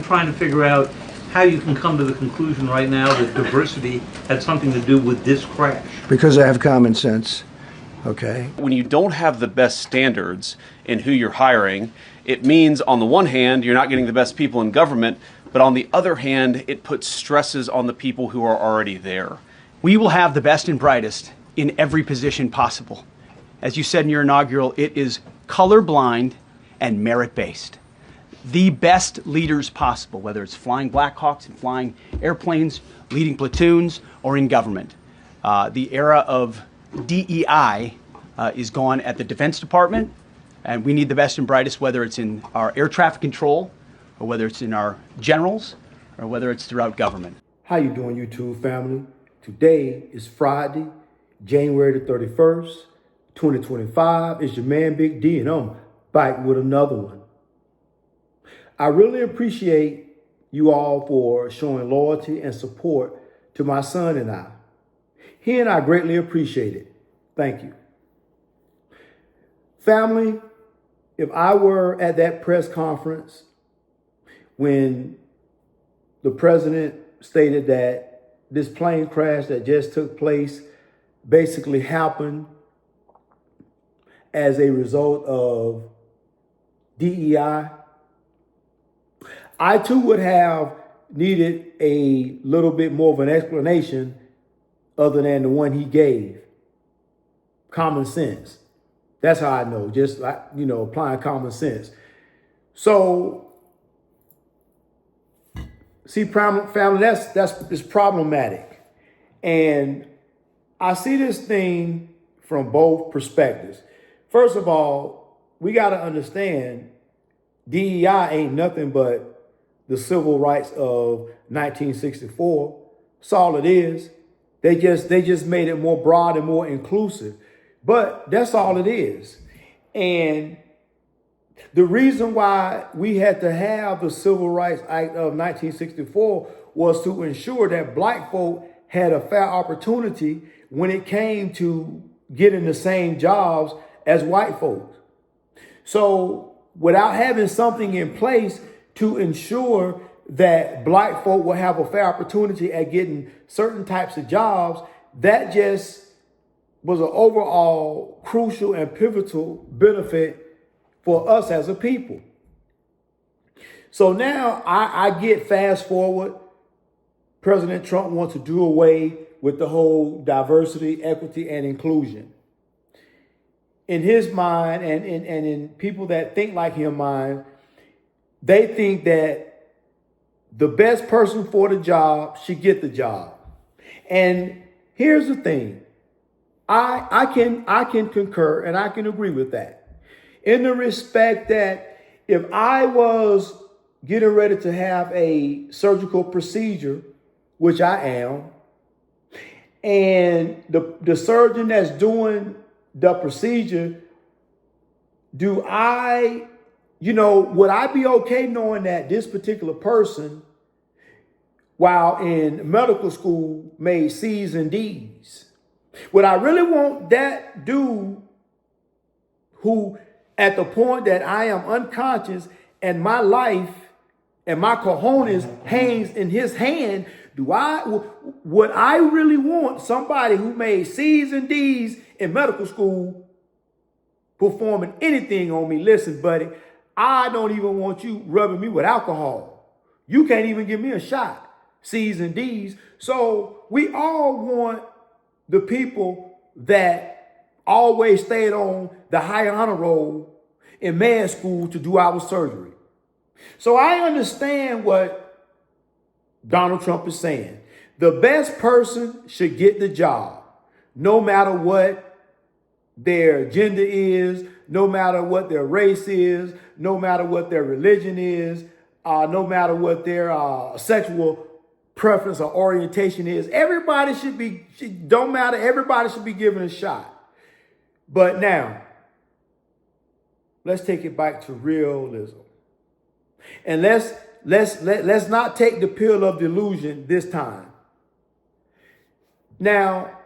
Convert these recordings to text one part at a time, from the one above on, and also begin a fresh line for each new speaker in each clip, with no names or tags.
I'm trying to figure out how you can come to the conclusion right now that diversity had something to do with this crash.
Because I have common sense, okay?
When you don't have the best standards in who you're hiring, it means on the one hand, you're not getting the best people in government, but on the other hand, it puts stresses on the people who are already there.
We will have the best and brightest in every position possible. As you said in your inaugural, it is colorblind and merit-based. The best leaders possible, whether it's flying Blackhawks and flying airplanes, leading platoons, or in government. The era of DEI is gone at the Defense Department, and we need the best and brightest, whether it's in our air traffic control, or whether it's in our generals, or whether it's throughout government.
How you doing, YouTube family? Today is Friday, January the 31st, 2025. It's your man, Big D, and I'm back with another one. I really appreciate you all for showing loyalty and support to my son and I. He and I greatly appreciate it. Thank you. Family, if I were at that press conference when the president stated that this plane crash that just took place basically happened as a result of DEI, I too would have needed a little bit more of an explanation other than the one he gave. Common sense. That's how I know, just applying common sense. So, see, family, that's problematic. And I see this thing from both perspectives. First of all, we got to understand DEI ain't nothing but the civil rights of 1964. That's all it is. They just made it more broad and more inclusive. But that's all it is. And the reason why we had to have the Civil Rights Act of 1964 was to ensure that black folk had a fair opportunity when it came to getting the same jobs as white folks. So without having something in place to ensure that black folk will have a fair opportunity at getting certain types of jobs, that just was an overall crucial and pivotal benefit for us as a people. So now I get fast forward. President Trump wants to do away with the whole diversity, equity, and inclusion. In his mind, and in people that think like him mind, they think that the best person for the job should get the job. And here's the thing. I can concur and I can agree with that. In the respect that if I was getting ready to have a surgical procedure, which I am, and the surgeon that's doing the procedure, would I be okay knowing that this particular person, while in medical school, made C's and D's? Would I really want that dude who, at the point that I am unconscious and my life and my cojones hangs in his hand, would I really want somebody who made C's and D's in medical school performing anything on me? Listen, buddy, I don't even want you rubbing me with alcohol. You can't even give me a shot. C's and D's. So we all want the people that always stayed on the high honor roll in med school to do our surgery. So I understand what Donald Trump is saying. The best person should get the job, no matter what their gender is, no matter what their race is, no matter what their religion is, no matter what their sexual preference or orientation is. Everybody should be given a shot. But now, let's take it back to realism. And let's not take the pill of delusion this time. Now,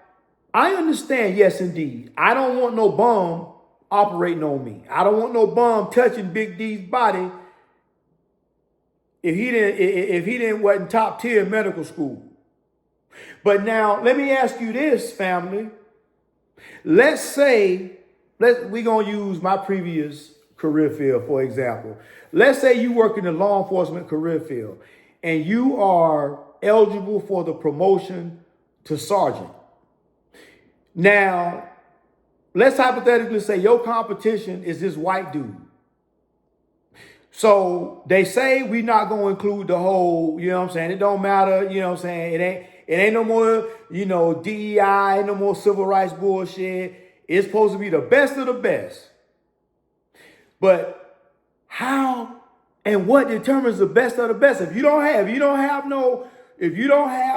I understand, yes, indeed. I don't want no bum operating on me. I don't want no bum touching Big D's body if he didn't wasn't top tier medical school. But now let me ask you this, family. Let's say we're gonna use my previous career field, for example. Let's say you work in the law enforcement career field and you are eligible for the promotion to sergeant. Now, let's hypothetically say your competition is this white dude. So they say we're not going to include the whole, you know what I'm saying? It don't matter, you know what I'm saying? It ain't no more, you know, DEI, no more civil rights bullshit. It's supposed to be the best of the best. But how and what determines the best of the best? If you don't have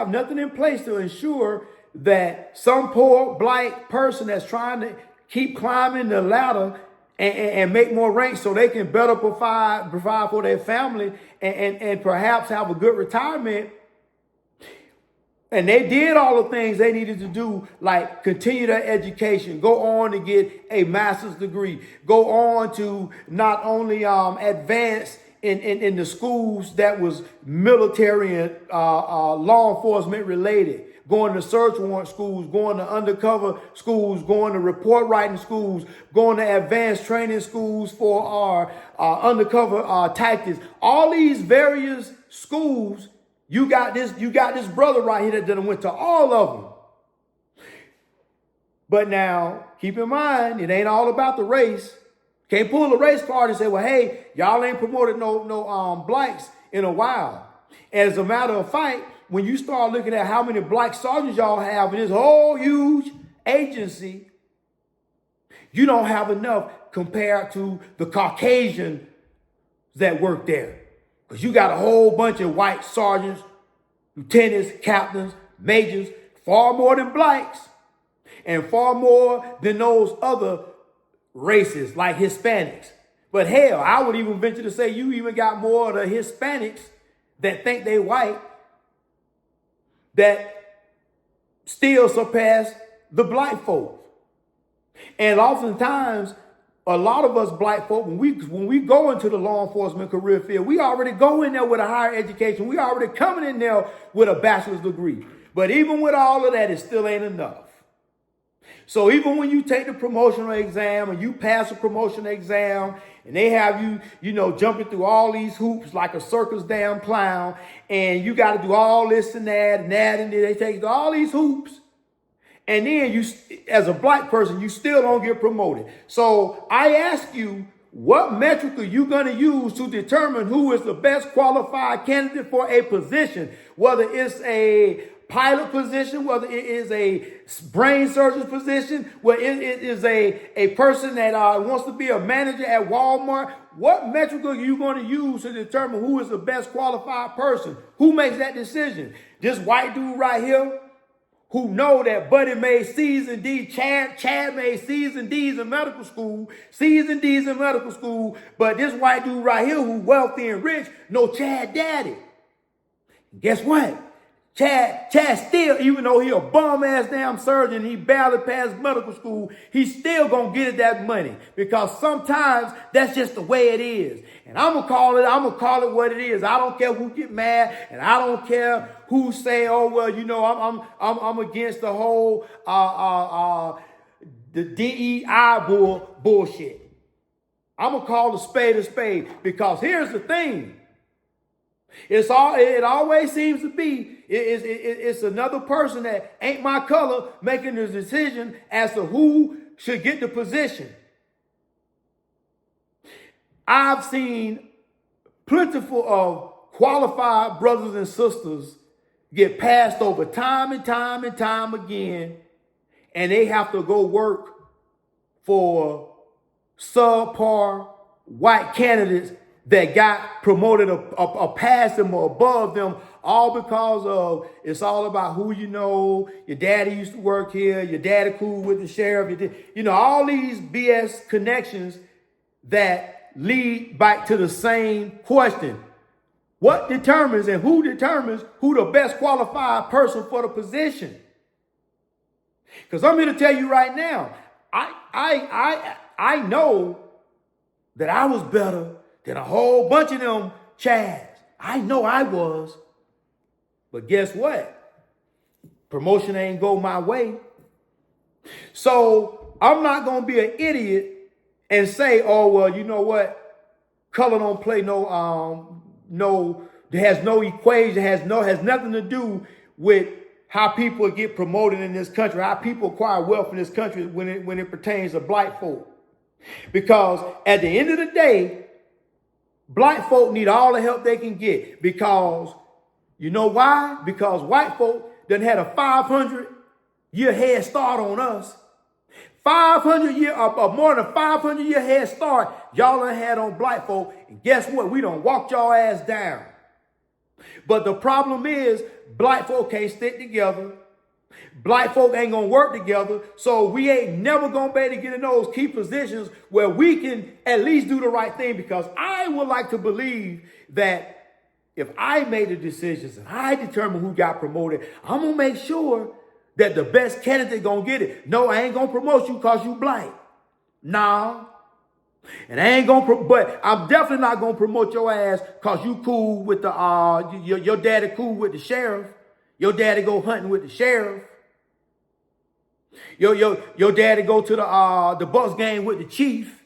nothing in place to ensure that some poor black person that's trying to keep climbing the ladder and make more ranks so they can better provide for their family and perhaps have a good retirement. And they did all the things they needed to do, like continue their education, go on to get a master's degree, go on to not only advance in the schools that was military and law enforcement related, going to search warrant schools, going to undercover schools, going to report writing schools, going to advanced training schools for our undercover tactics. All these various schools, you got this brother right here that done went to all of them. But now, keep in mind, it ain't all about the race. Can't pull a race card and say, well, hey, y'all ain't promoted no blacks in a while. As a matter of fact, when you start looking at how many black sergeants y'all have in this whole huge agency, you don't have enough compared to the Caucasian that work there. Because you got a whole bunch of white sergeants, lieutenants, captains, majors, far more than blacks, and far more than those other races like Hispanics. But hell, I would even venture to say you even got more of the Hispanics that think they white that still surpass the black folk. And oftentimes, a lot of us black folk, when we go into the law enforcement career field, we already go in there with a higher education. We already coming in there with a bachelor's degree. But even with all of that, it still ain't enough. So even when you take the promotional exam and you pass a promotional exam and they have you jumping through all these hoops like a circus damn clown, and you got to do all this and that, and they take you through all these hoops. And then you, as a black person, you still don't get promoted. So I ask you, what metric are you going to use to determine who is the best qualified candidate for a position? Whether it's a pilot position, whether it is a brain surgeon's position, whether it is a person that wants to be a manager at Walmart. What metric are you going to use to determine who is the best qualified person? Who makes that decision? This white dude right here, who know that Buddy made C's and D's, Chad made C's and D's in medical school, but this white dude right here who wealthy and rich, know Chad daddy. Guess what? Chad still, even though he a bum-ass damn surgeon, he barely passed medical school, he's still gonna get that money, because sometimes that's just the way it is. And I'm gonna call it what it is. I don't care who get mad, and I don't care who say, oh well, I'm against the whole the DEI bullshit. I'm gonna call a spade, because here's the thing. It always seems to be it's another person that ain't my color making the decision as to who should get the position. I've seen plentiful of qualified brothers and sisters get passed over time and time again, and they have to go work for subpar white candidates that got promoted or past them or above them, all because of it's all about who you know. Your daddy used to work here. Your daddy cool with the sheriff. All these BS connections that lead back to the same question. What determines and who determines who the best qualified person for the position? Because I'm here to tell you right now, I know that I was better than a whole bunch of them Chads. I know I was. But guess what? Promotion ain't go my way. So I'm not going to be an idiot and say, oh, well, you know what? Color don't play it has no equation, has nothing to do with how people get promoted in this country, how people acquire wealth in this country when it pertains to black folk. Because at the end of the day, black folk need all the help they can get. Because you know why? Because white folk done had a 500-year head start on us. 500-year or more than 500-year head start y'all done had on black folk. And guess what? We done walked y'all ass down. But the problem is black folk can't stick together. Black folk ain't gonna work together. So we ain't never gonna be able to get in those key positions where we can at least do the right thing. Because I would like to believe that if I made the decisions and I determine who got promoted, I'm gonna make sure that the best candidate gonna get it. No, I ain't gonna promote you because you black. Nah. And I ain't gonna, but I'm definitely not gonna promote your ass because you cool with the, your daddy cool with the sheriff. Your daddy go hunting with the sheriff. Your daddy go to the Bucks game with the chief.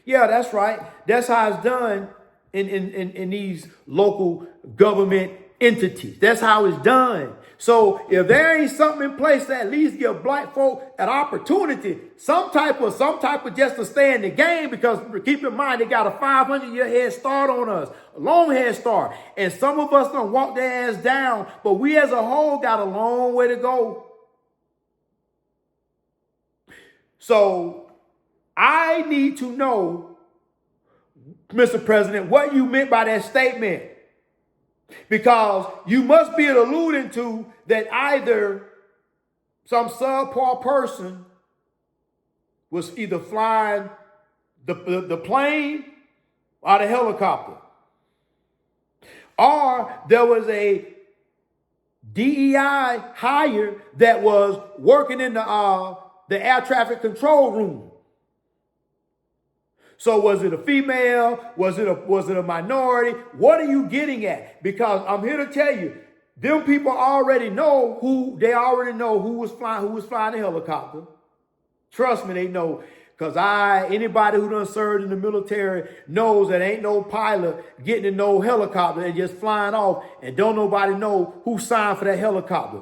Yeah, that's right. That's how it's done in these local government entities. That's how it's done. So if there ain't something in place to at least give black folk an opportunity, some type of just to stay in the game, because keep in mind they got a 500-year head start on us, a long head start, and some of us done walk their ass down, but we as a whole got a long way to go. So I need to know, Mr. President, what you meant by that statement. Because you must be alluding to that either some subpar person was either flying the plane or the helicopter, or there was a DEI hire that was working in the air traffic control room. So was it a female? Was it a minority? What are you getting at? Because I'm here to tell you, them people already know who was flying the helicopter. Trust me, they know. Because anybody who done served in the military knows that ain't no pilot getting in no helicopter and just flying off, and don't nobody know who signed for that helicopter.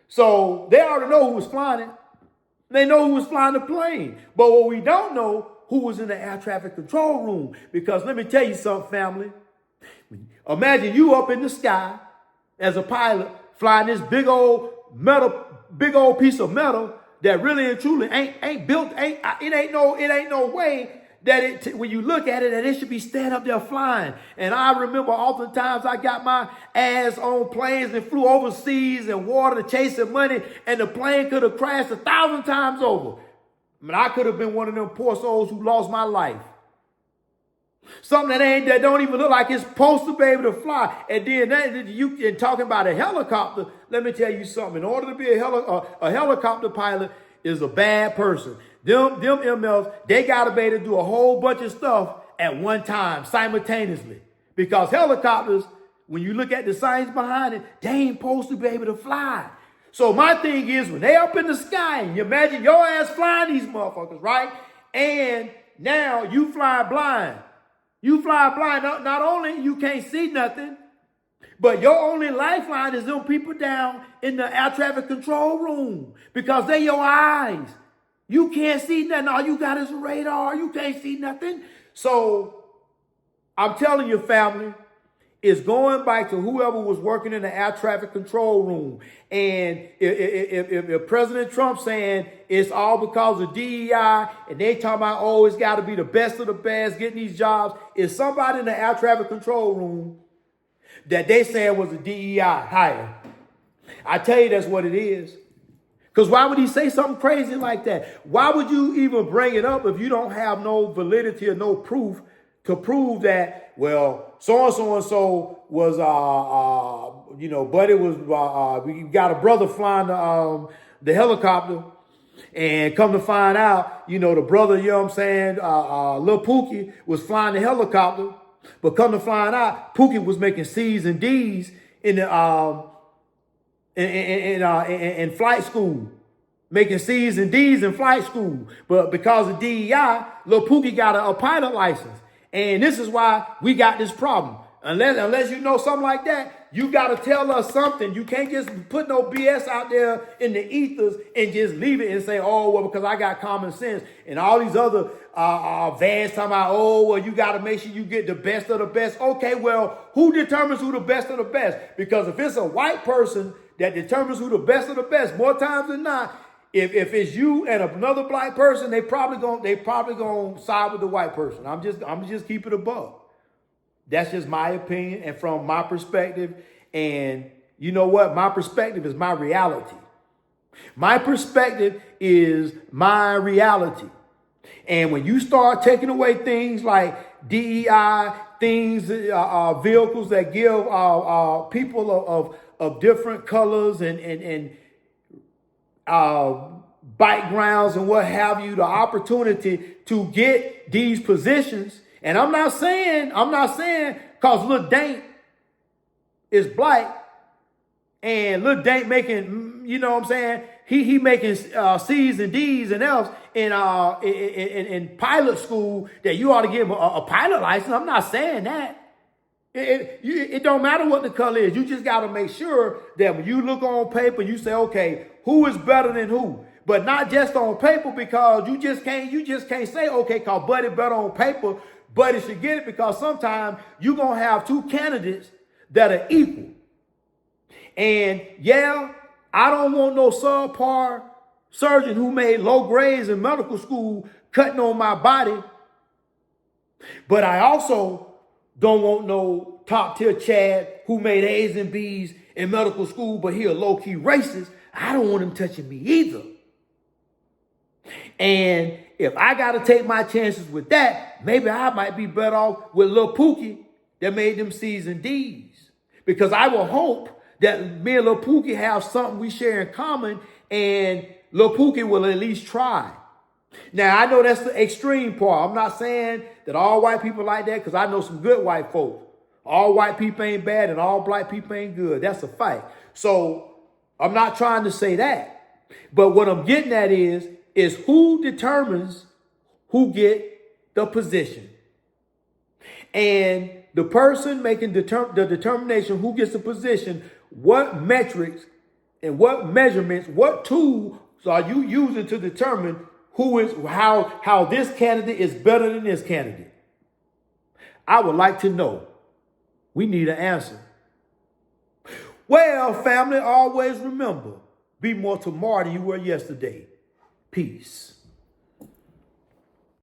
So they already know who was flying it. They know who was flying the plane. But what we don't know, who was in the air traffic control room. Because let me tell you something, family. Imagine you up in the sky as a pilot flying this big old piece of metal that really and truly ain't built. It ain't no way that when you look at it, that it should be standing up there flying. And I remember oftentimes I got my ass on planes and flew overseas and water chasing money, and the plane could have crashed 1,000 times over. I mean, I could have been one of them poor souls who lost my life. Something that don't even look like it's supposed to be able to fly. And then you talking about a helicopter. Let me tell you something. In order to be a helicopter pilot is a bad person. Them MLs, they got to be able to do a whole bunch of stuff at one time, simultaneously. Because helicopters, when you look at the science behind it, they ain't supposed to be able to fly. So my thing is, when they up in the sky, and you imagine your ass flying these motherfuckers, right? And now you fly blind. You fly blind. Not only you can't see nothing, but your only lifeline is them people down in the air traffic control room, because they're your eyes. You can't see nothing. All you got is a radar. You can't see nothing. So I'm telling you, family, it's going back to whoever was working in the air traffic control room. And if President Trump saying it's all because of DEI, and they talking about, oh, it's got to be the best of the best getting these jobs, is somebody in the air traffic control room that they saying was a DEI hire. I tell you, that's what it is. Because why would he say something crazy like that? Why would you even bring it up if you don't have no validity or no proof to prove that, well, so-and-so was, Buddy was, we got a brother flying the helicopter, And come to find out, you know, the brother, you know what I'm saying, Lil Pookie was flying the helicopter, but come to find out, Pookie was making C's and D's in the in flight school, making C's and D's in flight school. But because of DEI, Lil Pookie got a pilot license, and this is why we got this problem. Unless you know something like that, you got to tell us something. You can't just put no BS out there in the ethers and just leave it and say, oh, well, because I got common sense. And all these other vans talking about, oh, well, you got to make sure you get the best of the best. Okay, well, who determines who the best of the best? Because if it's a white person that determines who the best of the best, more times than not, if it's you and another black person, they probably gonna side with the white person. I'm just keeping it above. That's just my opinion and from my perspective. And you know what? My perspective is my reality. My perspective is my reality. And when you start taking away things like DEI, things, vehicles that give people of different colors and backgrounds and what have you, the opportunity to get these positions. And I'm not saying because Lil Dank is black and Lil Dank making, you know what I'm saying, he making C's and D's and F's in pilot school that you ought to give him a pilot license. I'm not saying that. It don't matter what the color is. You just got to make sure that when you look on paper, you say, okay, who is better than who? But not just on paper, because you just can't say, okay, cause Buddy better on paper, Buddy should get it, because sometimes you're going to have two candidates that are equal. And yeah, I don't want no subpar surgeon who made low grades in medical school cutting on my body. But I also don't want no top tier Chad who made A's and B's in medical school, but he a low key racist. I don't want him touching me either. And if I got to take my chances with that, maybe I might be better off with Lil Pookie that made them C's and D's. Because I will hope that me and Lil Pookie have something we share in common, and Lil Pookie will at least try. Now, I know that's the extreme part. I'm not saying that all white people like that, because I know some good white folks. All white people ain't bad and all black people ain't good. That's a fact. So I'm not trying to say that. But what I'm getting at is who determines who get the position. And the person making the determination who gets the position, what metrics and what measurements, what tools are you using to determine how this candidate is better than this candidate? I would like to know. We need an answer. Well, family, always remember, be more tomorrow than you were yesterday. Peace.